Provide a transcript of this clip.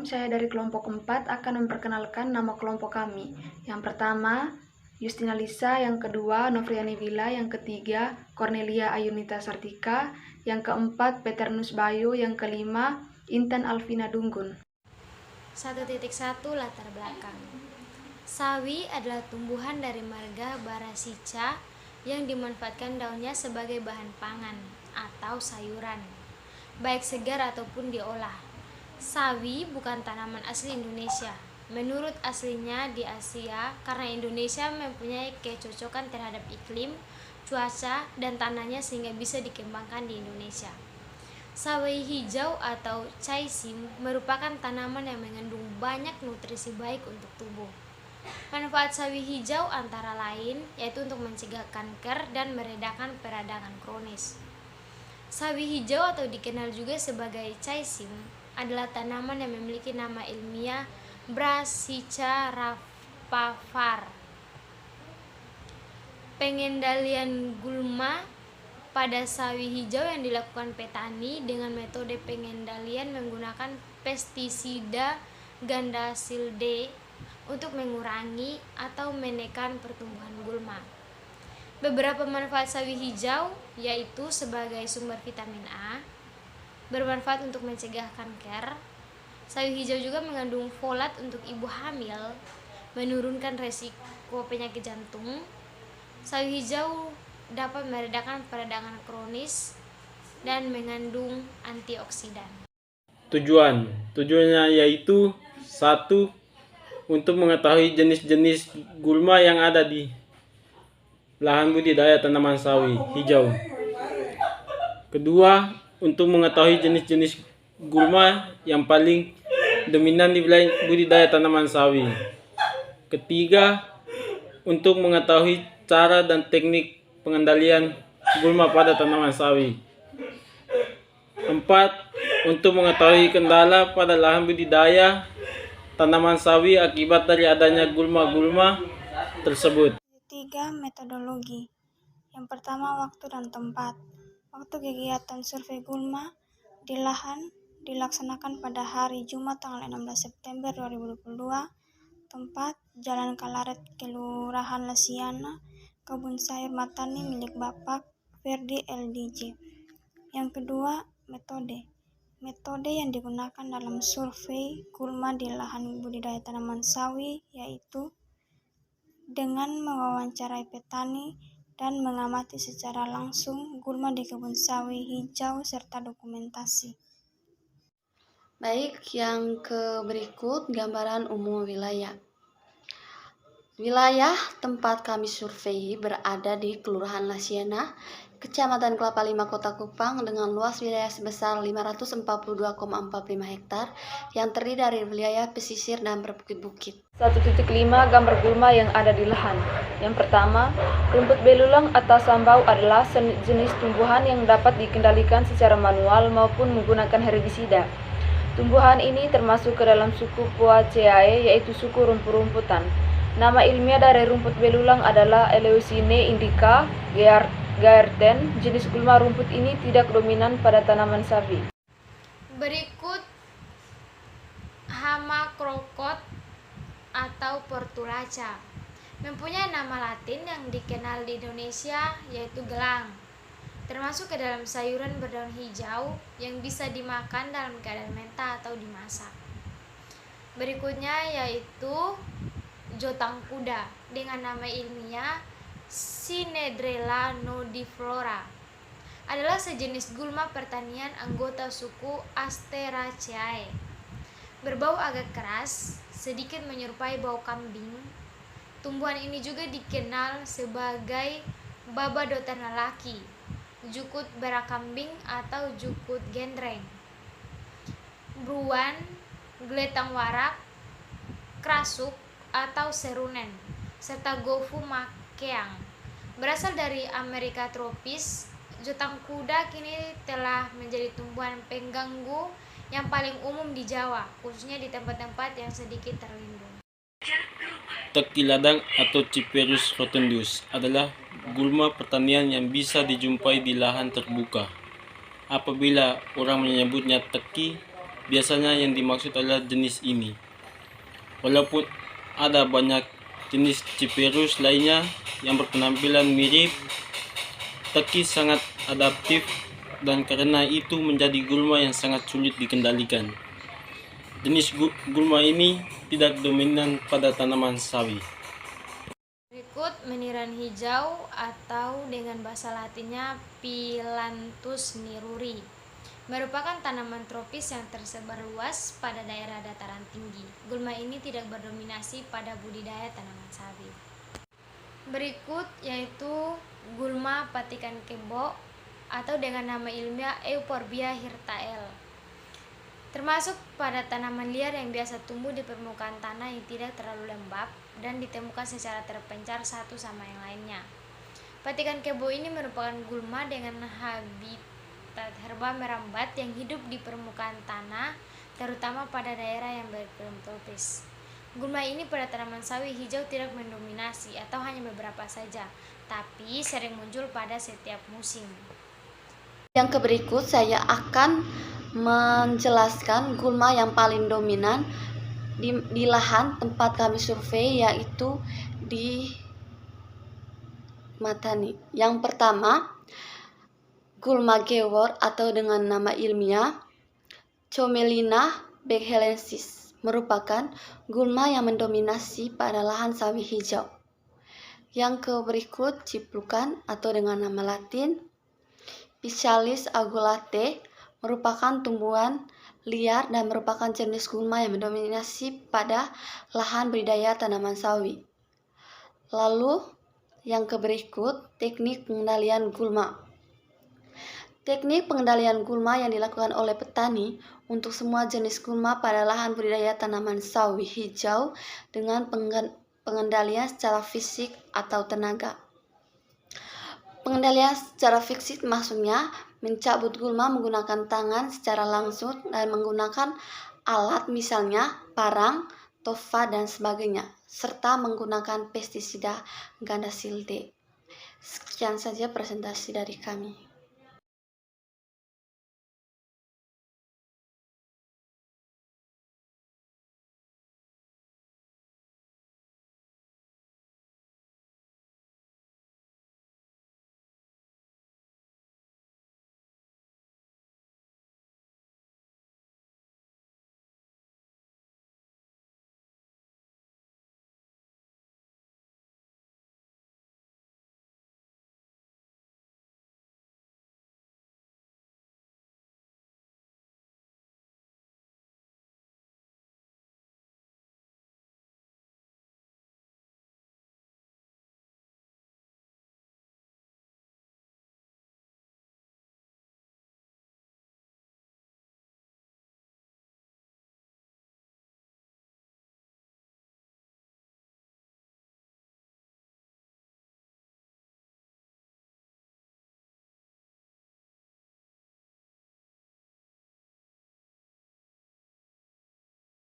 saya dari kelompok 4 akan memperkenalkan nama kelompok kami. Yang pertama, Justina Lisa, yang kedua, Novriani Villa, yang ketiga, Cornelia Ayunita Sartika, yang keempat, Peternus Bayu, yang kelima, Intan Alvina Dunggun. 1.1 Latar belakang. Sawi adalah tumbuhan dari marga Brassica yang dimanfaatkan daunnya sebagai bahan pangan atau sayuran, baik segar ataupun diolah. Sawi bukan tanaman asli Indonesia. Menurut aslinya di Asia, karena Indonesia mempunyai kecocokan terhadap iklim, cuaca, dan tanahnya sehingga bisa dikembangkan di Indonesia. Sawi hijau atau caism merupakan tanaman yang mengandung banyak nutrisi baik untuk tubuh. Manfaat sawi hijau antara lain yaitu untuk mencegah kanker dan meredakan peradangan kronis. Sawi hijau atau dikenal juga sebagai caism adalah tanaman yang memiliki nama ilmiah Brassica rapavar. Pengendalian gulma pada sawi hijau yang dilakukan petani dengan metode pengendalian menggunakan pestisida Gandasil D untuk mengurangi atau menekan pertumbuhan gulma. Beberapa manfaat sawi hijau yaitu sebagai sumber vitamin A, bermanfaat untuk mencegah kanker. Sawi hijau juga mengandung folat untuk ibu hamil, menurunkan resiko penyakit jantung. Sawi hijau dapat meredakan peradangan kronis dan mengandung antioksidan. Tujuannya yaitu 1. Untuk mengetahui jenis-jenis gulma yang ada di lahan budidaya tanaman sawi hijau. Kedua, untuk mengetahui jenis-jenis gulma yang paling dominan di wilayah budidaya tanaman sawi. Ketiga, untuk mengetahui cara dan teknik pengendalian gulma pada tanaman sawi. 4. Untuk mengetahui kendala pada lahan budidaya tanaman sawi akibat dari adanya gulma-gulma tersebut. 3. Metodologi. Yang pertama, waktu dan tempat. Waktu kegiatan survei gulma di lahan dilaksanakan pada hari Jumat tanggal 16 September 2022. Tempat, Jalan Kalaret, Kelurahan Lasiana, Kebun Sayur Matani milik Bapak Ferdi LDJ. Yang kedua, metode. Metode yang digunakan dalam survei gulma di lahan budidaya tanaman sawi yaitu dengan mewawancarai petani dan mengamati secara langsung gulma di kebun sawi hijau serta dokumentasi. Baik, yang berikut gambaran umum wilayah. Wilayah tempat kami survei berada di Kelurahan Lasiana, Kecamatan Kelapa Lima, Kota Kupang dengan luas wilayah sebesar 542,45 hektar yang terdiri dari wilayah pesisir dan berbukit-bukit. 1.5 Gambar gulma yang ada di lahan. Yang pertama, rumput belulang atau sambau adalah jenis tumbuhan yang dapat dikendalikan secara manual maupun menggunakan herbisida. Tumbuhan ini termasuk ke dalam suku Poaceae, yaitu suku rumput-rumputan. Nama ilmiah dari rumput belulang adalah Eleusine indica gaerten. Jenis gulma rumput ini tidak dominan pada tanaman sawi. Berikut hama krokot atau portulaca. Mempunyai nama latin yang dikenal di Indonesia yaitu gelang. Termasuk ke dalam sayuran berdaun hijau yang bisa dimakan dalam keadaan mentah atau dimasak. Berikutnya yaitu jotang kuda dengan nama ilmiah Synedrella nodiflora. Adalah sejenis gulma pertanian anggota suku Asteraceae. Berbau agak keras, sedikit menyerupai bau kambing. Tumbuhan ini juga dikenal sebagai babadotan lelaki, jukut berak kambing atau jukut gendreng, bruan, geletang warak, krasuk atau serunen, serta gofu makeang. Berasal dari Amerika tropis, jotang kuda kini telah menjadi tumbuhan pengganggu yang paling umum di Jawa, khususnya di tempat-tempat yang sedikit terlindung. Teki ladang atau Cyperus rotundus adalah gulma pertanian yang bisa dijumpai di lahan terbuka. Apabila orang menyebutnya teki, biasanya yang dimaksud adalah jenis ini. Walaupun ada banyak jenis Cyperus lainnya yang berpenampilan mirip, Taki sangat adaptif dan karena itu menjadi gulma yang sangat sulit dikendalikan. Jenis gulma ini tidak dominan pada tanaman sawi. Berikut meniran hijau atau dengan bahasa latinnya Phyllanthus niruri merupakan tanaman tropis yang tersebar luas pada daerah dataran tinggi. Gulma ini tidak berdominasi pada budidaya tanaman sawi. Berikut yaitu gulma patikan kebo atau dengan nama ilmiah Euphorbia hirtael. Termasuk pada tanaman liar yang biasa tumbuh di permukaan tanah yang tidak terlalu lembab dan ditemukan secara terpencar satu sama yang lainnya. Patikan kebo ini merupakan gulma dengan habitat herba merambat yang hidup di permukaan tanah, terutama pada daerah yang beriklim tropis. Gulma ini pada tanaman sawi hijau tidak mendominasi atau hanya beberapa saja, tapi sering muncul pada setiap musim. Yang berikut saya akan menjelaskan gulma yang paling dominan di lahan tempat kami survei, yaitu di Matani. Yang pertama, gulma gewor atau dengan nama ilmiah Chomelina bechellensis merupakan gulma yang mendominasi pada lahan sawi hijau. Yang berikut ciplukan atau dengan nama latin Physalis augulate merupakan tumbuhan liar dan merupakan jenis gulma yang mendominasi pada lahan budidaya tanaman sawi. Lalu yang berikut teknik pengendalian gulma. Teknik pengendalian gulma yang dilakukan oleh petani untuk semua jenis gulma pada lahan budidaya tanaman sawi hijau dengan pengendalian secara fisik atau tenaga. Pengendalian secara fisik maksudnya mencabut gulma menggunakan tangan secara langsung dan menggunakan alat misalnya parang, tofa, dan sebagainya, serta menggunakan pestisida ganda silde. Sekian saja presentasi dari kami.